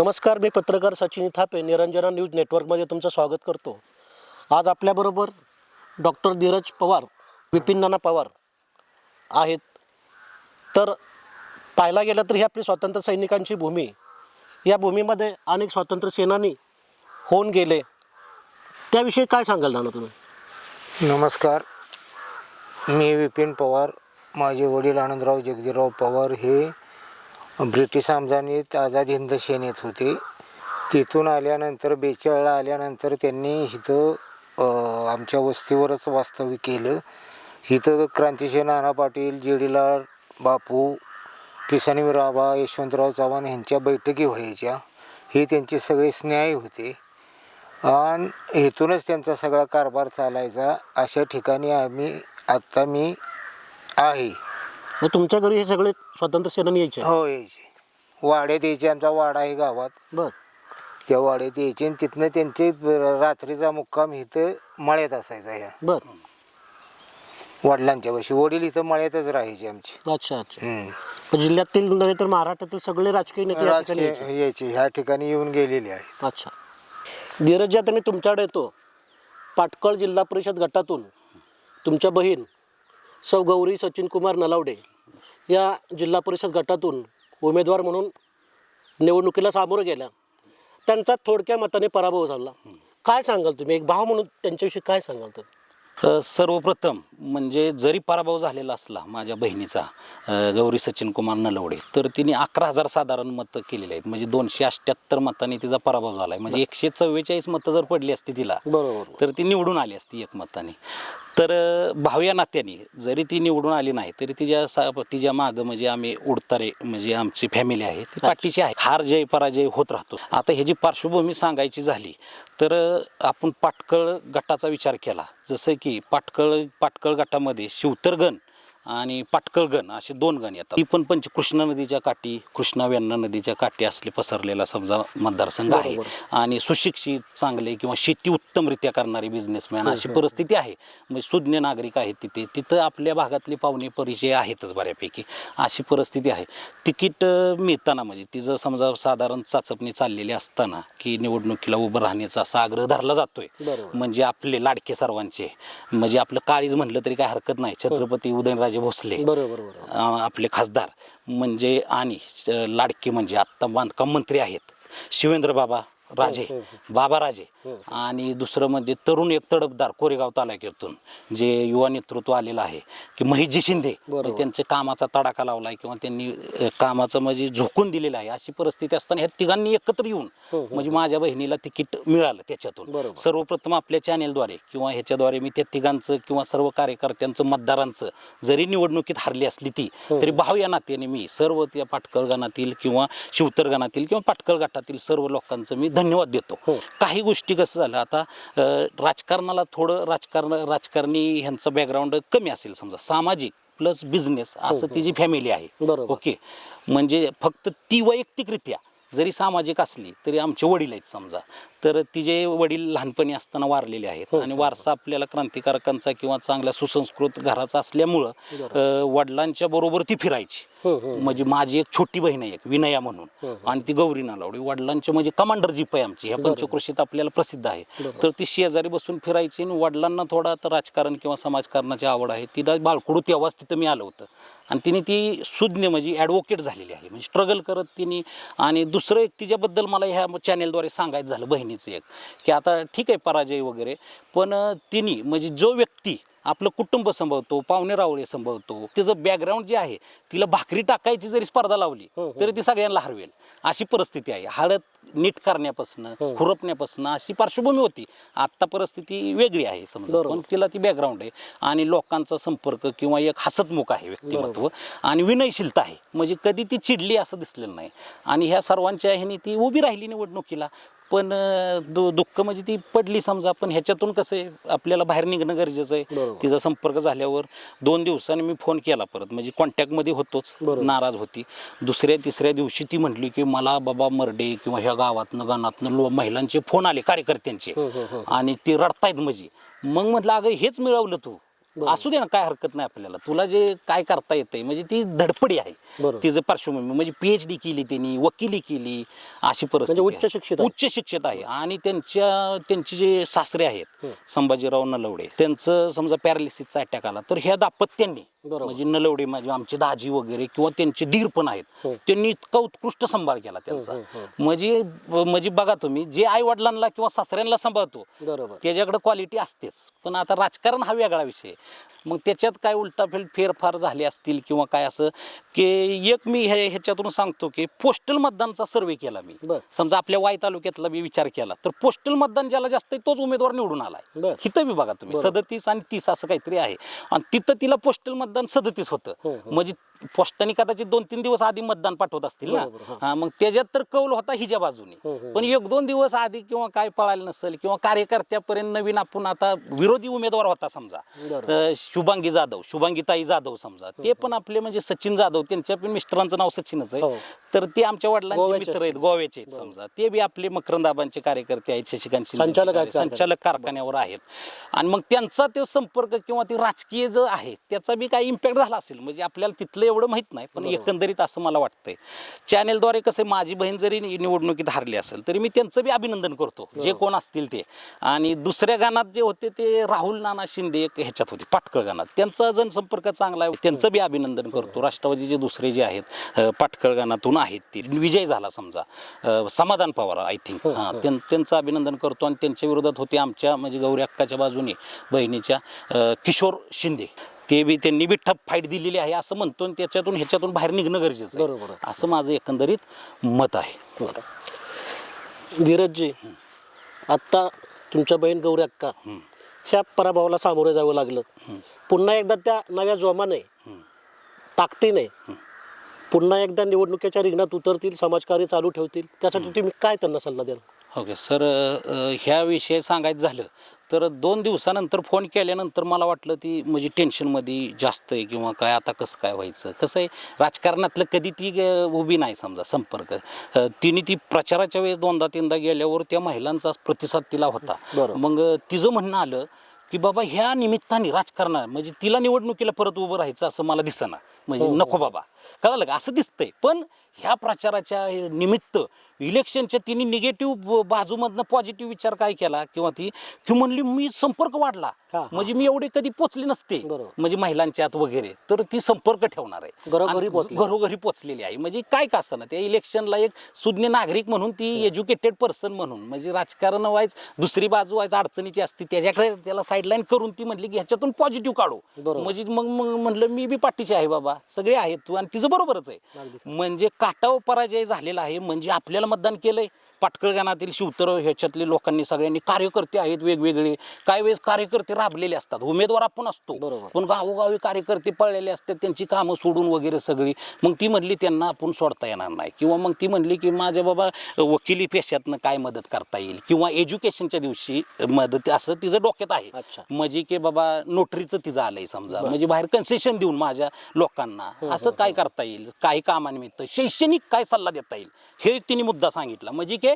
नमस्कार, मी पत्रकार सचिन थापे निरंजना न्यूज नेटवर्कमध्ये तुमचं स्वागत करतो। आज आपल्याबरोबर डॉक्टर धीरज पवार, विपिन नाना पवार आहेत। तर पाहायला गेलं तर ही आपली स्वातंत्र्य सैनिकांची भूमी, या भूमीमध्ये अनेक स्वातंत्र्य सेनानी होऊन गेले, त्याविषयी काय सांगाल नाना तुम्ही? नमस्कार, मी विपिन पवार। माझे वडील आनंदराव जगदीराव पवार हे ब्रिटिश आमदानीत आझाद हिंद सेनेत होते। तिथून आल्यानंतर 42ला आल्यानंतर त्यांनी इथं आमच्या वस्तीवरच वास्तव्य केलं। इथं क्रांतिसिंह नाना पाटील, जेडीलाल बापू, किसनवीर आबा, यशवंतराव चव्हाण यांच्या बैठकी व्हायच्या। हे त्यांचे सगळे स्नेही होते आणि इथूनच त्यांचा सगळा कारभार चालायचा। अशा ठिकाणी मी आहे। मग तुमच्या घरी हे सगळे स्वातंत्र्य सेनानी यायचे? हो, यायचे। वाड्यात यायचे, आमचा वाडा आहे गावात। बर, त्या वाड्यात यायचे आणि तिथनं त्यांचे रात्रीचा मुक्काम इथं मळ्यात असायचा। ह्या बर, वडिलांच्या पाशी, वडील इथं मळ्यातच राहायचे आमचे। अच्छा अच्छा। जिल्ह्यातील नव्हे तर महाराष्ट्रातील सगळे राजकीय नेते या ठिकाणी यायचे? यायचे, ह्या ठिकाणी येऊन गेलेले आहेत। अच्छा धीरज, आता मी तुमच्याकडे येतो। पाटकळ जिल्हा परिषद गटातून तुमच्या बहीण सौ गौरी सचिन कुमार नलावडे या जिल्हा परिषद गटातून उमेदवार म्हणून निवडणुकीला सामोरं गेल्या। त्यांचा थोडक्या मताने पराभव झाला। काय सांगाल तुम्ही, एक भाव म्हणून त्यांच्याविषयी काय सांगाल तुम्ही? सर्वप्रथम म्हणजे जरी पराभव झालेला असला माझ्या बहिणीचा गौरी सचिन कुमार नलवडे, तर तिने 11,000 साधारण मतं केलेली आहेत। म्हणजे 278 मतांनी तिचा पराभव झाला आहे। म्हणजे 144 मतं जर पडली असती तिला, बरोबर, तर ती निवडून आली असती एक मताने। तर भाव या नात्याने जरी ती निवडून आली नाही तरी तिच्या मागं म्हणजे आम्ही उडतारे म्हणजे आमची फॅमिली आहे ती पाठीची आहे। हार जय पराजय होत राहतो। आता ह्याची पार्श्वभूमी सांगायची झाली तर आपण पाटकळ गटाचा विचार केला, जसं की पाटकळ गटामध्ये शिवतरगण आणि पाटकळगण असे 2 गण येतात। ती पण पंचकृष्णा नदीच्या काठी, कृष्णा वेण्णा नदीच्या काठी असले पसरलेला समजा मतदारसंघ आहे। आणि सुशिक्षित, चांगले किंवा शेती उत्तमरित्या करणारे बिझनेसमॅन अशी परिस्थिती आहे। म्हणजे सुज्ञ नागरिक आहेत तिथं आपल्या भागातले पाहुणे परिचय आहेतच बऱ्यापैकी, अशी परिस्थिती आहे। तिकीट मिळताना म्हणजे तिचं समजा साधारण चाचपणी चाललेली असताना की निवडणुकीला उभं राहण्याचा असा आग्रह धरला जातोय। म्हणजे आपले लाडके सर्वांचे, म्हणजे आपलं काळीज म्हटलं तरी काय हरकत नाही, छत्रपती उदयनराजे भोसले आपले खासदार म्हणजे, आणि लाडके म्हणजे आत्ता बांधकाम मंत्री आहेत शिवेंद्र बाबा राजे, बाबा राजे। आणि दुसरं म्हणजे तरुण एक तडफदार कोरेगाव तालुक्यातून जे युवा नेतृत्व आलेलं आहे की महेशजी शिंदे, त्यांचे कामाचा तडाखा लावलाय किंवा त्यांनी कामाचं म्हणजे झोकून दिलेलं आहे। अशी परिस्थिती असताना ह्या तिघांनी एकत्र येऊन म्हणजे माझ्या बहिणीला तिकीट मिळालं। त्याच्यातून सर्वप्रथम आपल्या चॅनेलद्वारे किंवा ह्याच्याद्वारे मी त्या तिघांचं किंवा सर्व कार्यकर्त्यांचं, मतदारांचं जरी निवडणुकीत हारली असली ती तरी भाव या नात्याने मी सर्व त्या पाटकळ गणातील किंवा शिवतर गणातील किंवा पाटकळ गटातील सर्व लोकांचं मी धन्यवाद देतो। काही गोष्टी कसं झालं, आता राजकारणाला थोडं राजकारणी ह्यांचं बॅकग्राऊंड कमी असेल, समजा सामाजिक प्लस बिझनेस असं तिची फॅमिली आहे। ओके, म्हणजे फक्त ती वैयक्तिकरित्या जरी सामाजिक असली तरी आमचे वडील आहेत समजा, तर तिचे वडील लहानपणी असताना वारलेले आहेत आणि वारसा आपल्याला क्रांतिकारकांचा किंवा चांगल्या सुसंस्कृत घराचा असल्यामुळं वडिलांच्या बरोबर ती फिरायची। म्हणजे माझी एक छोटी बहीण आहे एक विनया म्हणून, आणि ती गौरी नलावडे, वडिलांचे म्हणजे कमांडर जीप आहे आमची, ह्या पंचक्रोशीत आपल्याला प्रसिद्ध आहे। तर ती शेजारी बसून फिरायची आणि वडिलांना थोडा तर राजकारण किंवा समाजकारणाची आवड आहे। तिला बाळकुडू तेव्हाच तिथं मी आलं होतं आणि तिने ती सुज्ञ म्हणजे ॲडव्होकेट झालेली आहे, म्हणजे स्ट्रगल करत तिने। आणि दुसरं एक तिच्याबद्दल मला ह्या चॅनेलद्वारे सांगायचं झालं बहिणीचं एक, की आता ठीक आहे पराजय वगैरे, पण तिने म्हणजे जो व्यक्ती आपलं कुटुंब सांभाळतो, पाहुणे रावळे सांभाळतो, तिचं बॅकग्राऊंड जे आहे, तिला भाकरी टाकायची जरी स्पर्धा लावली तरी ती सगळ्यांना हरवेल अशी परिस्थिती आहे। हळद नीट करण्यापासून, खुरपण्यापासून अशी पार्श्वभूमी होती। आत्ता परिस्थिती वेगळी आहे समजा, पण तिला ती बॅकग्राऊंड आहे आणि लोकांचा संपर्क किंवा एक हसतमुख आहे व्यक्तिमत्व आणि विनयशीलता आहे। म्हणजे कधी ती चिडली असं दिसलेलं नाही आणि ह्या सर्वांच्या ह्याने ती उभी राहिली निवडणुकीला। पण दुःख म्हणजे ती पडली समजा, पण ह्याच्यातून कसं आहे आपल्याला बाहेर निघणं गरजेचं आहे। तिचा संपर्क झाल्यावर 2 दिवसांनी मी फोन केला परत, म्हणजे कॉन्टॅक्टमध्ये होतोच, नाराज होती। दुसऱ्या तिसऱ्या दिवशी ती म्हटली की मला बाबा मर्डे किंवा ह्या गावातनं गाणातनं महिलांचे फोन आले कार्यकर्त्यांचे आणि ते रडतायत म्हणजे। मग म्हटलं अगं हेच मिळवलं तू, असू दे ना, काय हरकत नाही आपल्याला, तुला जे काय करता येतंय म्हणजे ती धडपडी आहे. बरोबर. तिचं पार्श्वभूमी म्हणजे PhD केली त्यांनी, वकिली केली, अशी परिस्थिती म्हणजे उच्च आहे. शिक्षित आहे. उच्च शिक्षित आहे. आणि त्यांचे जे सासरे आहेत संभाजीराव नलवडे, त्यांचं समजा पॅरालिसिसचा अटॅक आला तर ह्या दाम्पत्यांनी बरोबर. म्हणजे नलवडे म्हणजे आमचे दाजी वगैरे किंवा त्यांचे धीर पण आहेत, त्यांनी इतका उत्कृष्ट सांभाळ केला त्यांचा. म्हणजे बघा तुम्ही, जे आई वडिलांना किंवा सासऱ्यांना सांभाळतो बरोबर. त्याच्याकडे क्वालिटी असतेच. पण आता राजकारण हा वेगळा विषय. मग त्याच्यात काय उलटाफेल फेरफार झाले असतील किंवा काय असं, की एक मी ह्याच्यातून सांगतो की पोस्टल मतदानचा सर्वे केला मी. बर. समजा आपल्या वाई तालुक्यातला मी विचार केला तर पोस्टल मतदान ज्याला जास्त आहे तोच उमेदवार निवडून आलाय. बर. हिथं बी बघा तुम्ही 37 आणि 30 असं काहीतरी आहे, आणि तिथं तिला पोस्टल मतदान 37 होतं. म्हणजे पोस्टाने कदाचित 2-3 दिवस आधी मतदान पाठवत असतील ना. हा, मग त्याच्यात तर कौल होता हिच्या बाजूने. पण 1-2 दिवस आधी किंवा काय पळायला नसेल किंवा कार्यकर्त्यापर्यंत नवीन आपण आता विरोधी उमेदवार होता समजा, शुभांगीताई जाधव समजा, ते पण आपले म्हणजे सचिन जाधव, त्यांच्या पण मिस्टरांचं नाव सचिनच आहे. तर ते आमच्या वडिलांचे मित्र आहेत, गोव्याचे आहेत समजा, ते बी आपले मकरंदाबांचे कार्यकर्ते आहेत, शशिकांत शिंदे संचालक कारखान्यावर आहेत. आणि मग त्यांचा तो संपर्क किंवा ते राजकीय जो आहे त्याचा बी काही इम्पॅक्ट झाला असेल, म्हणजे आपल्याला तिथलं एवढं माहित नाही, पण एकंदरीत असं मला वाटतंय. चॅनेलद्वारे कसं, माझी बहीण जरी निवडणुकीत हारली असेल तरी मी त्यांचं बी अभिनंदन करतो, जे कोण असतील ते. आणि दुसऱ्या गाणात जे होते ते राहुल नाना शिंदे ह्याच्यात होते, पाटकळ गाणात, त्यांचा जनसंपर्क चांगला आहे, त्यांचं बी अभिनंदन करतो. राष्ट्रवादीचे दुसरे जे आहेत पाटकळ गाणातून आहेत ते विजय झाला समजा, समाधान पवार आय थिंक, त्यांचं अभिनंदन करतो. आणि त्यांच्या विरोधात होते आमच्या म्हणजे गौरी अक्काच्या बाजूने बहिणीच्या किशोर शिंदे, ते बी त्यांनी बी ठप फाईट दिलेली आहे असं म्हणतो. आणि त्याच्यातून ह्याच्यातून बाहेर निघणं गरजेचं आहे, असं माझं एकंदरीत मत आहे. धीरजजी, आत्ता तुमच्या बहीण गौरी अक्का ह्या पराभवाला सामोरे जावं लागलं, पुन्हा एकदा त्या नव्या जोमाने ताकदीने पुन्हा एकदा निवडणुकीच्या रिंगणात उतरतील, समाजकार्य चालू ठेवतील, त्यासाठी तुम्ही काय त्यांना सल्ला द्याल? ओके सर, ह्या विषयी सांगायचं झालं तर 2 दिवसानंतर फोन केल्यानंतर मला वाटलं ती म्हणजे टेन्शनमध्ये जास्त आहे किंवा काय, आता कसं काय व्हायचं. कसं आहे, राजकारणातलं कधी ती उभी नाही समजा संपर्क. तिने ती प्रचाराच्या वेळेस 2दा-3दा गेल्यावर त्या महिलांचा प्रतिसाद तिला होता. मग तिचं म्हणणं आलं की बाबा ह्या निमित्ताने राजकारणात म्हणजे तिला निवडणुकीला परत उभं राहायचं असं मला दिसेना, म्हणजे नको बाबा, कळलं का, असं दिसतंय. पण ह्या प्रचाराच्या निमित्त इलेक्शनच्या तिने निगेटिव्ह बाजूमधनं पॉझिटिव्ह विचार काय केला किंवा ती म्हणली मी संपर्क वाढला, म्हणजे मी एवढे कधी पोचले नसते म्हणजे महिलांच्यात वगैरे, तर ती संपर्क ठेवणार आहे, घरोघरी पोचलेली आहे. म्हणजे काय का असं ना, त्या इलेक्शनला एक सुज्ञ नागरिक म्हणून ती एज्युकेटेड पर्सन म्हणून, म्हणजे राजकारण व्हायच दुसरी बाजू व्हायच अडचणीची असते त्याच्याकडे त्याला साईडलाईन करून ती म्हटली की ह्याच्यातून पॉझिटिव्ह काढू. म्हणजे मग म्हणलं मी बी पाठीचे आहे बाबा, सगळे आहेत तू, आणि तिचं बरोबरच आहे. म्हणजे काटाव पराजय झालेला आहे. म्हणजे आपल्याला मतदान केलंय, पाटकळ गाणातील शिवतर ह्याच्यातले लोकांनी सगळ्यांनी, कार्यकर्ते आहेत वेगवेगळे, काही वेळेस कार्यकर्ते राबलेले असतात, उमेदवार आपण असतो पण गावोगावी कार्यकर्ते पळलेले असतात, त्यांची कामं सोडून वगैरे सगळी. मग ती म्हणली त्यांना आपण सोडता येणार नाही, किंवा मग ती म्हणली की माझ्या बाबा वकिली पेशातनं काय मदत करता येईल किंवा एज्युकेशनच्या दिवशी मदत, असं तिचं डोक्यात आहे. म्हणजे की बाबा नोटरीचं तिचं आलंय समजा, म्हणजे बाहेर कन्सेशन देऊन माझ्या लोकांना असं काय करता येईल, काही कामानिमित्त शैक्षणिक काय सल्ला देता येईल, हे तिने मुद्दा सांगितला. म्हणजे की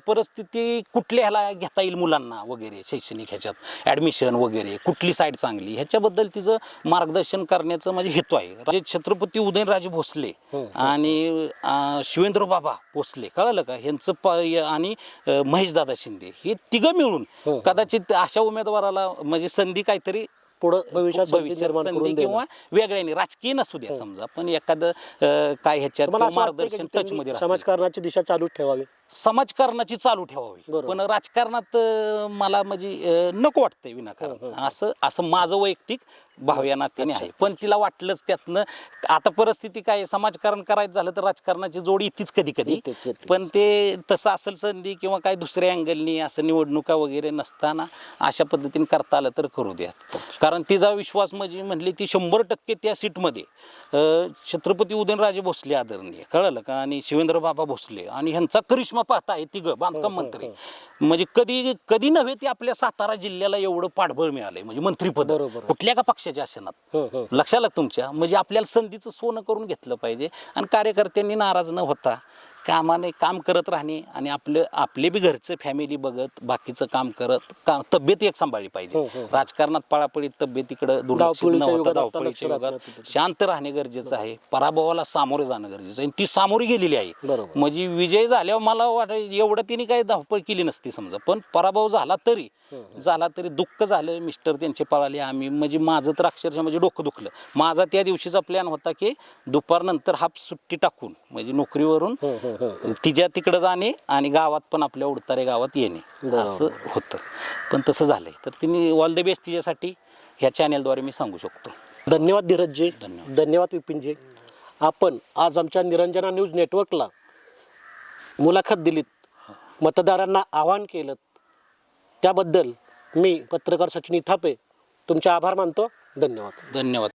परिस्थिती कुठल्या ह्याला घेता येईल मुलांना वगैरे, शैक्षणिक ह्याच्यात ॲडमिशन वगैरे, कुठली साईड चांगली, ह्याच्याबद्दल तिचं मार्गदर्शन करण्याचं म्हणजे हेतू आहे. छत्रपती उदयनराजे भोसले आणि शिवेंद्र बाबा भोसले, कळलं का, ह्यांचं आणि महेशदादा शिंदे, हे तिघं मिळून कदाचित अशा उमेदवाराला म्हणजे संधी काहीतरी पुढं भविष्यात संधी किंवा वेगळ्याने राजकीय नसू द्या समजा, पण एखादं काय ह्याच्यात मार्गदर्शन टच मध्ये समाजकारणाची दिशा चालू ठेवावी, समाजकारणाची चालू ठेवावी. पण राजकारणात मला म्हणजे नको वाटतंय विनाकारण, असं माझं वैयक्तिक भाव या नात्याने आहे. पण तिला वाटलंच त्यातनं, आता परिस्थिती काय, समाजकारण करायचं झालं तर राजकारणाची जोड येतीच कधी कधी, पण ते तसं असेल संधी किंवा काय दुसऱ्या अँगलनी असं निवडणुका वगैरे नसताना अशा पद्धतीने करता आलं तर करू द्यात. कारण तिचा विश्वास म्हणजे म्हणली ती 100% त्या सीटमध्ये छत्रपती उदयनराजे भोसले आदरणीय, कळलं का, आणि शिवेंद्र बाबा भोसले आणि ह्यांचा करिश्मा पाहता आहे तिघं बांधकाम मंत्री, म्हणजे कधी नव्हे ते आपल्या सातारा जिल्ह्याला एवढं पाठबळ मिळालंय, म्हणजे मंत्रीपद कुठल्या का पक्षाच्या आशनात, लक्षात तुमच्या. म्हणजे आपल्याला संधीचं सोनं करून घेतलं पाहिजे आणि कार्यकर्त्यांनी नाराज न होता कामाने काम करत राहणे आणि आपले बी घरचं फॅमिली बघत बाकीचं काम करत तब्येत एक सांभाळली पाहिजे. राजकारणात पळापळीत तब्येतीकडे दुर्लक्ष न धावपळीच्या होता युगात आता धावपळीच्या लक्ष राहत युगात नाही. शांत राहणे गरजेचं आहे. पराभवाला सामोरे जाणं गरजेचं आहे. ती सामोरी गेलेली आहे. बरोबर. म्हणजे विजय झाल्यावर मला वाटतं एवढं तिने काही धावपळ केली नसती समजा, पण पराभव झाला तरी दुःख झालं. मिस्टर त्यांचे पळाले, आम्ही म्हणजे माझं तर अक्षरशः म्हणजे डोकं दुखलं. माझा त्या दिवशीचा प्लॅन होता की दुपारनंतर हाफ सुट्टी टाकून म्हणजे नोकरीवरून तिच्या तिकडं जाणे आणि गावात पण आपल्या उडतारे गावात येणे असं होतं. पण तसं झालंय. तर तिने ऑल द बेस्ट तिच्यासाठी ह्या चॅनेलद्वारे मी सांगू शकतो. धन्यवाद धीरजजी, धन्यवाद. धन्यवाद विपिनजी. आपण आज आमच्या निरंजना न्यूज नेटवर्कला मुलाखत दिलीत, मतदारांना आवाहन केलं, त्याबद्दल मी पत्रकार सचिन थापे तुमचे आभार मानतो. धन्यवाद. धन्यवाद.